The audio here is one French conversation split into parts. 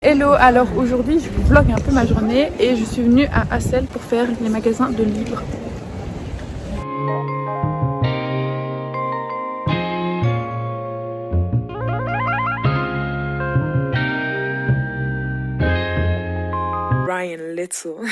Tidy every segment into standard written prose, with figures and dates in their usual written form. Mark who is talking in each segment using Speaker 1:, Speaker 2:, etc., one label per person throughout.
Speaker 1: Hello, alors aujourd'hui je vous vlog un peu ma journée et je suis venue à Hasselt pour faire les magasins de livres.
Speaker 2: Ryan Little.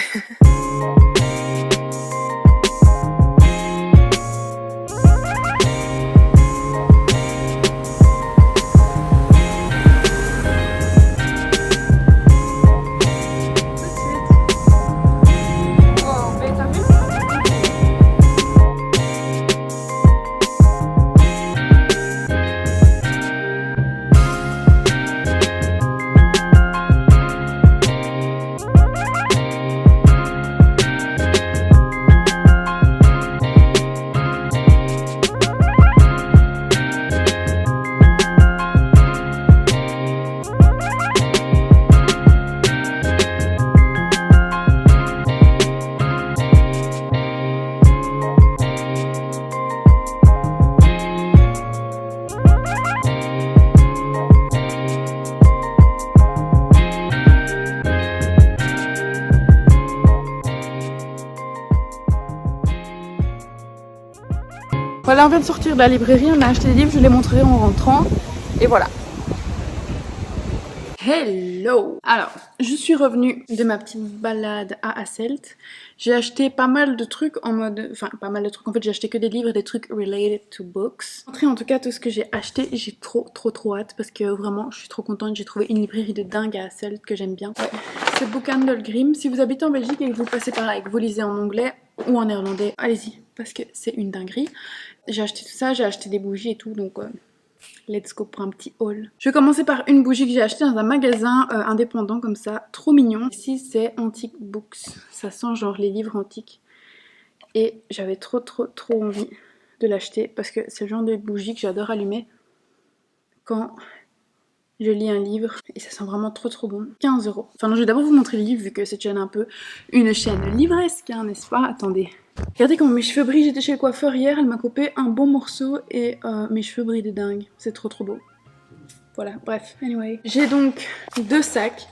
Speaker 1: Voilà, on vient de sortir de la librairie, on a acheté des livres, je les montrerai en rentrant. Et voilà. Hello! Alors, je suis revenue de ma petite balade à Hasselt. J'ai acheté pas mal de trucs en mode... Enfin, pas mal de trucs. En fait, j'ai acheté que des livres et des trucs related to books. En tout cas, tout ce que j'ai acheté, j'ai trop hâte parce que vraiment, je suis trop contente. J'ai trouvé une librairie de dingue à Hasselt que j'aime bien. Ouais. C'est Bookhandel Grimm. Si vous habitez en Belgique et que vous passez par là et que vous lisez en anglais ou en néerlandais, allez-y parce que c'est une dinguerie. J'ai acheté tout ça, j'ai acheté des bougies et tout, donc... let's go pour un petit haul. Je vais commencer par une bougie que j'ai achetée dans un magasin indépendant comme ça, trop mignon. Ici c'est Antique Books, ça sent genre les livres antiques. Et j'avais trop envie de l'acheter parce que c'est le genre de bougie que j'adore allumer quand je lis un livre et ça sent vraiment trop bon. 15 €. Enfin non, je vais d'abord vous montrer le livre vu que cette chaîne est un peu une chaîne livresque, hein, n'est-ce pas? Attendez. Regardez comment mes cheveux brillent, j'étais chez le coiffeur hier, elle m'a coupé un bon morceau et mes cheveux brillent de dingue. C'est trop beau. Voilà, bref, anyway. J'ai donc 2 sacs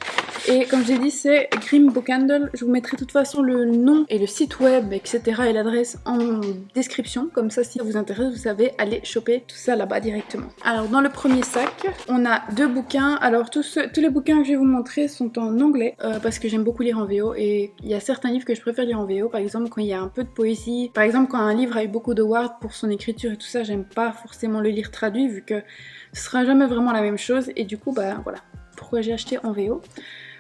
Speaker 1: et comme j'ai dit c'est Grimm Bookhandel. Je vous mettrai de toute façon le nom et le site web etc. et l'adresse en description. Comme ça si ça vous intéresse vous savez aller choper tout ça là-bas directement. Alors dans le premier sac on a 2 bouquins. Alors tous les bouquins que je vais vous montrer sont en anglais parce que j'aime beaucoup lire en VO et il y a certains livres que je préfère lire en VO. Par exemple quand il y a un peu de poésie. Par exemple quand un livre a eu beaucoup d'awards pour son écriture et tout ça, j'aime pas forcément le lire traduit vu que ce sera jamais vraiment la même chose et du coup bah voilà pourquoi j'ai acheté en VO.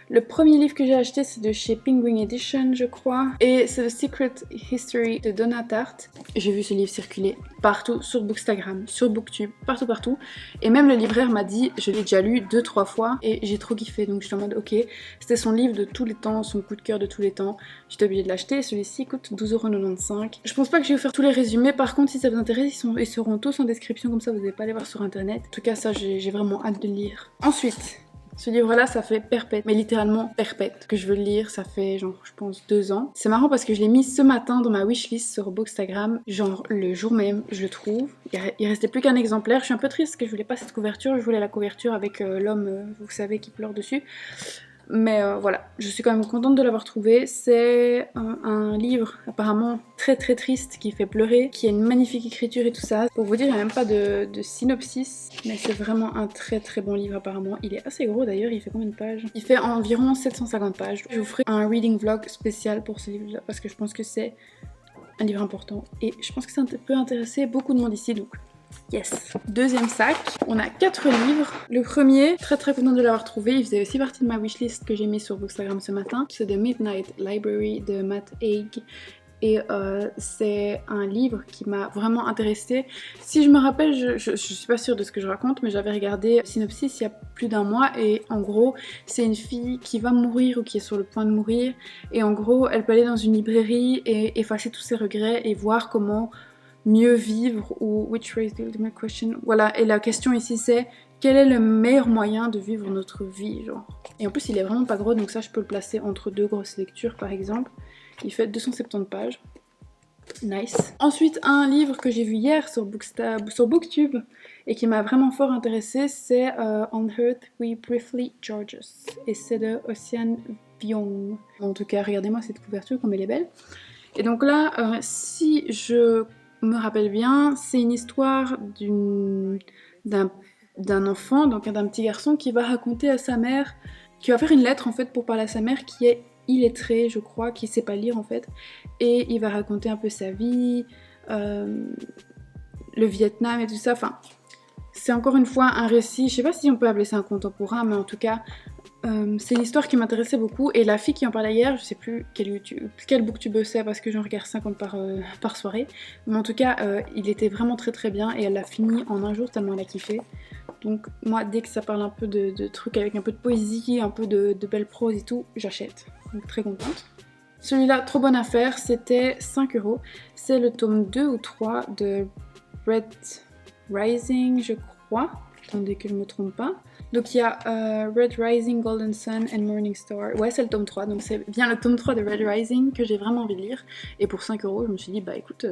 Speaker 1: Le premier livre que j'ai acheté c'est de chez Penguin Edition je crois et c'est The Secret History de Donna Tartt. J'ai vu ce livre circuler partout sur Bookstagram, sur Booktube, partout et même le libraire m'a dit, je l'ai déjà lu 2-3 fois et j'ai trop kiffé donc je suis en mode ok, c'était son livre de tous les temps, son coup de cœur de tous les temps, j'étais obligée de l'acheter. Celui-ci coûte 12,95 €. Je pense pas que je vais vous faire tous les résumés, par contre si ça vous intéresse ils seront tous en description comme ça vous n'allez pas aller voir sur internet. En tout cas ça j'ai vraiment hâte de le lire. Ensuite ce livre-là, ça fait perpète, mais littéralement perpète que je veux le lire, ça fait genre, je pense, 2 ans. C'est marrant parce que je l'ai mis ce matin dans ma wishlist sur Bookstagram, genre le jour même, je le trouve. Il restait plus qu'un exemplaire, je suis un peu triste parce que je voulais pas cette couverture, je voulais la couverture avec l'homme, vous savez, qui pleure dessus. Mais voilà, je suis quand même contente de l'avoir trouvé. C'est un livre apparemment très triste qui fait pleurer, qui a une magnifique écriture et tout ça. Pour vous dire, il n'y a même pas de synopsis, mais c'est vraiment un très bon livre apparemment. Il est assez gros d'ailleurs, il fait combien de pages? Il fait environ 750 pages. Je vous ferai un reading vlog spécial pour ce livre-là parce que je pense que c'est un livre important et je pense que ça peut intéresser beaucoup de monde ici donc. Yes. Deuxième sac, on a 4 livres. Le premier, très content de l'avoir trouvé, il faisait aussi partie de ma wishlist que j'ai mis sur Bookstagram ce matin. C'est The Midnight Library de Matt Haig. Et c'est un livre qui m'a vraiment intéressée. Si je me rappelle, je suis pas sûre de ce que je raconte, mais j'avais regardé le synopsis il y a plus d'1 mois et en gros, c'est une fille qui va mourir ou qui est sur le point de mourir et en gros, elle peut aller dans une librairie et effacer tous ses regrets et voir comment mieux vivre ou which way is the ultimate question. Voilà, et la question ici c'est quel est le meilleur moyen de vivre notre vie genre. Et en plus il est vraiment pas gros donc ça je peux le placer entre 2 grosses lectures par exemple. Il fait 270 pages. Nice. Ensuite, un livre que j'ai vu hier sur Booktube et qui m'a vraiment fort intéressée, c'est On Earth We Briefly Georges. Et c'est de Ocean Vuong. En tout cas, regardez-moi cette couverture comme elle est belle. Et donc là, si je me rappelle bien, c'est une histoire d'un enfant, donc d'un petit garçon qui va raconter à sa mère, qui va faire une lettre en fait pour parler à sa mère qui est illettrée, je crois, qui sait pas lire en fait, et il va raconter un peu sa vie, le Vietnam et tout ça. Enfin, c'est encore une fois un récit, je sais pas si on peut appeler ça un contemporain, mais en tout cas, c'est une histoire qui m'intéressait beaucoup, et la fille qui en parlait hier, je sais plus quel booktube c'est parce que j'en regarde 50 par soirée, mais en tout cas, il était vraiment très très bien et elle l'a fini en un jour tellement elle a kiffé. Donc moi, dès que ça parle un peu de trucs avec un peu de poésie, un peu de belle prose et tout, j'achète. Donc très contente. Celui-là, trop bonne affaire, c'était 5 €. C'est le tome 2 ou 3 de Red Rising, je crois. Attendez que je me trompe pas. Donc il y a Red Rising, Golden Sun and Morning Star. Ouais, c'est le tome 3, donc c'est bien le tome 3 de Red Rising que j'ai vraiment envie de lire. Et pour 5 €, je me suis dit, bah écoute,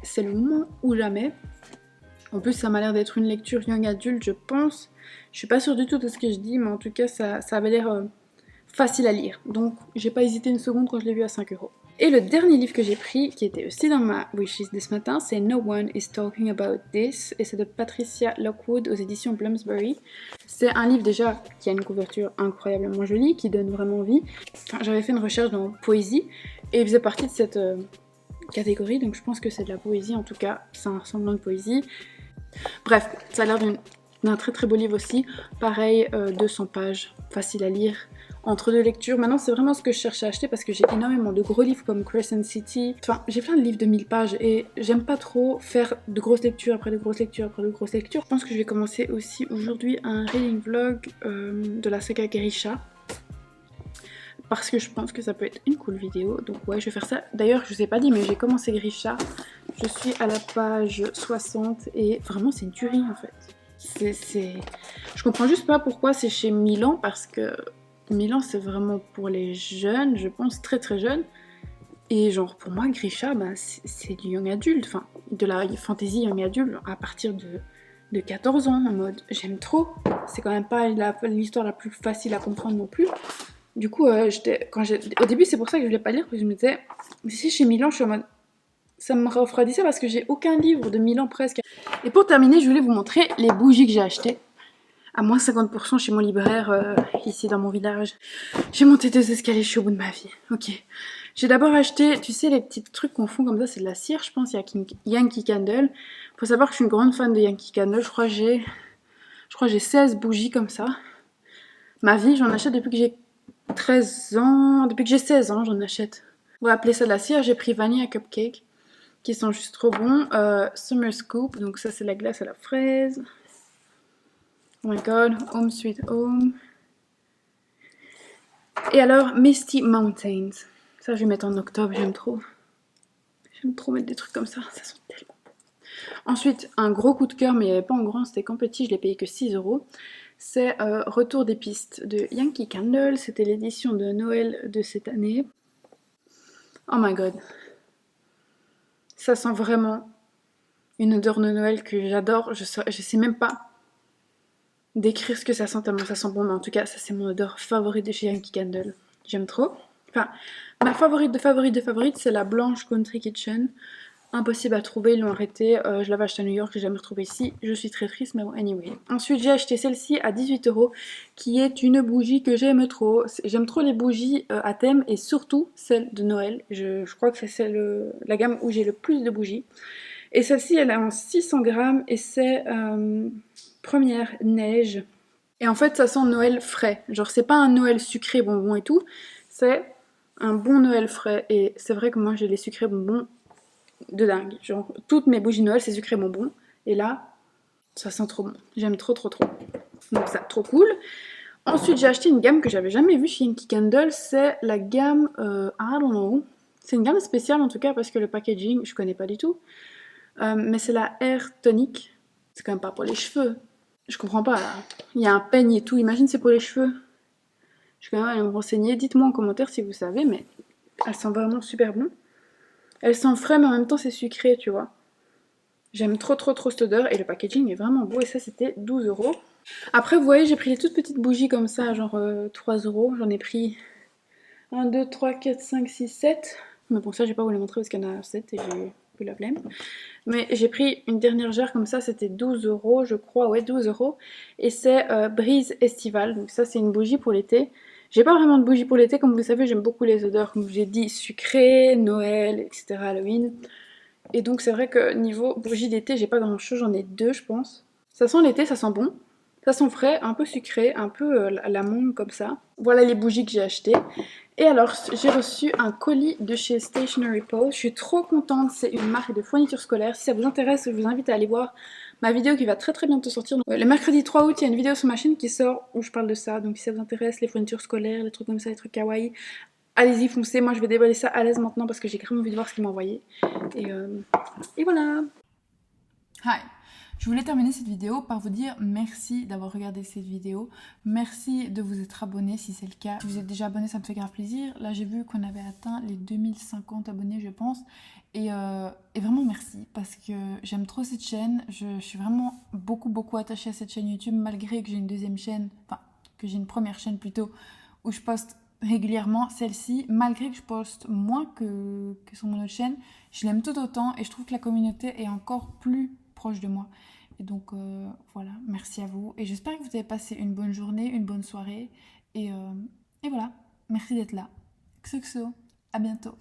Speaker 1: c'est le moment ou jamais. En plus, ça m'a l'air d'être une lecture young adulte, je pense. Je suis pas sûre du tout de ce que je dis, mais en tout cas, ça avait l'air facile à lire. Donc, j'ai pas hésité une seconde quand je l'ai vu à 5 €. Et le dernier livre que j'ai pris, qui était aussi dans ma wishlist de ce matin, c'est No One is Talking About This, et c'est de Patricia Lockwood aux éditions Bloomsbury. C'est un livre déjà qui a une couverture incroyablement jolie, qui donne vraiment envie. Enfin, j'avais fait une recherche dans poésie, et il faisait partie de cette catégorie, donc je pense que c'est de la poésie, en tout cas, c'est un semblant de poésie. Bref, ça a l'air d'un très très beau livre aussi. Pareil, 200 pages, facile à lire, entre deux lectures. Maintenant, c'est vraiment ce que je cherche à acheter parce que j'ai énormément de gros livres comme Crescent City. Enfin, j'ai plein de livres de 1000 pages et j'aime pas trop faire de grosses lectures après de grosses lectures après de grosses lectures. Je pense que je vais commencer aussi aujourd'hui un reading vlog de la saga Grisha. Parce que je pense que ça peut être une cool vidéo, donc ouais, je vais faire ça. D'ailleurs, je vous ai pas dit, mais j'ai commencé Grisha. Je suis à la page 60 et vraiment, c'est une tuerie en fait. Je comprends juste pas pourquoi c'est chez Milan, parce que Milan, c'est vraiment pour les jeunes, je pense très très jeunes. Et genre, pour moi, Grisha, bah, c'est du young adulte, enfin, de la fantasy young adulte à partir de 14 ans, en mode j'aime trop. C'est quand même pas l'histoire la plus facile à comprendre non plus. Du coup, au début, c'est pour ça que je voulais pas lire, parce que je me disais, mais si chez Milan, je suis en mode, ça me refroidit ça parce que j'ai aucun livre de Milan presque. Et pour terminer, je voulais vous montrer les bougies que j'ai achetées. À moins 50% chez mon libraire, ici dans mon village. J'ai monté 2 escaliers, je suis au bout de ma vie. Ok. J'ai d'abord acheté, tu sais, les petits trucs qu'on fond comme ça, c'est de la cire, je pense, il y a Yankee Candle. Faut savoir que je suis une grande fan de Yankee Candle, je crois que j'ai 16 bougies comme ça. Ma vie, j'en achète depuis que j'ai 13 ans, depuis que j'ai 16 ans, j'en achète. On va appeler ça de la cire. J'ai pris Vanilla Cupcake, qui sont juste trop bons. Summer Scoop, donc ça c'est la glace à la fraise. Oh my god, Home Sweet Home. Et alors, Misty Mountains. Ça, je vais mettre en octobre, j'aime trop. J'aime trop mettre des trucs comme ça sent tellement bon. Ensuite, un gros coup de cœur, mais il n'y avait pas en grand, c'était qu'en petit, je l'ai payé que 6 €. C'est Retour des pistes de Yankee Candle. C'était l'édition de Noël de cette année. Oh my god. Ça sent vraiment une odeur de Noël que j'adore. Je sais même pas décrire ce que ça sent tellement ça sent bon. Mais en tout cas, ça c'est mon odeur favorite de chez Yankee Candle. J'aime trop. Enfin, ma favorite de favorite, c'est la blanche Country Kitchen. Impossible à trouver, ils l'ont arrêté. Je l'avais acheté à New York, j'ai jamais retrouvé ici. Je suis très triste, mais bon, anyway. Ensuite, j'ai acheté celle-ci à 18 €, qui est une bougie que j'aime trop. J'aime trop les bougies à thème, et surtout celle de Noël. Je crois que c'est la gamme où j'ai le plus de bougies. Et celle-ci, elle est en 600 grammes, et c'est Première Neige. Et en fait, ça sent Noël frais. Genre, c'est pas un Noël sucré bonbon et tout, c'est un bon Noël frais. Et c'est vrai que moi, j'ai les sucrés bonbons de dingue. Genre, toutes mes bougies de Noël, c'est sucré bonbon. Et là, ça sent trop bon. J'aime trop, trop, trop. Donc ça, trop cool. Ensuite, j'ai acheté une gamme que j'avais jamais vue chez Yankee Candle. C'est la gamme, I don't know. C'est une gamme spéciale en tout cas parce que le packaging, je connais pas du tout. Mais c'est la Air Tonic. C'est quand même pas pour les cheveux. Je comprends pas là. Il y a un peigne et tout. Imagine c'est pour les cheveux. Je vais quand même aller me renseigner. Dites-moi en commentaire si vous savez, mais elle sent vraiment super bon. Elle sent frais mais en même temps c'est sucré, tu vois. J'aime trop trop trop cette odeur et le packaging est vraiment beau et ça c'était 12 €. Après vous voyez j'ai pris les toutes petites bougies comme ça, genre 3 €. J'en ai pris 1, 2, 3, 4, 5, 6, 7. Mais bon ça j'ai pas vous les montrer parce qu'il y en a 7 et j'ai plus la flemme. Mais j'ai pris une dernière jarre comme ça, c'était 12 € je crois, ouais 12 €. Et c'est Brise Estivale, donc ça c'est une bougie pour l'été. J'ai pas vraiment de bougie pour l'été, comme vous savez j'aime beaucoup les odeurs, comme je vous ai dit, sucrées, Noël, etc. Halloween. Et donc c'est vrai que niveau bougie d'été, j'ai pas grand chose, j'en ai 2 je pense. Ça sent l'été, ça sent bon. Ça sent frais, un peu sucré, un peu à la mangue comme ça. Voilà les bougies que j'ai achetées. Et alors j'ai reçu un colis de chez Stationery Post. Je suis trop contente, c'est une marque de fourniture scolaire. Si ça vous intéresse, je vous invite à aller voir ma vidéo qui va très très bientôt sortir. Donc, le mercredi 3 août, il y a une vidéo sur ma chaîne qui sort où je parle de ça. Donc si ça vous intéresse, les fournitures scolaires, les trucs comme ça, les trucs kawaii, allez-y, foncez. Moi je vais déballer ça à l'aise maintenant parce que j'ai vraiment envie de voir ce qu'ils m'ont envoyé. Et, et voilà. Hi. Je voulais terminer cette vidéo par vous dire merci d'avoir regardé cette vidéo. Merci de vous être abonné si c'est le cas. Si vous êtes déjà abonné, ça me fait grave plaisir. Là, j'ai vu qu'on avait atteint les 2050 abonnés, je pense. Et vraiment merci parce que j'aime trop cette chaîne. Je suis vraiment beaucoup attachée à cette chaîne YouTube malgré que j'ai une deuxième chaîne, enfin que j'ai une première chaîne plutôt où je poste régulièrement. Celle-ci, malgré que je poste moins que sur mon autre chaîne, je l'aime tout autant et je trouve que la communauté est encore plus proche de moi. Et donc voilà, merci à vous. Et j'espère que vous avez passé une bonne journée, une bonne soirée. Et voilà, merci d'être là. XOXO, à bientôt.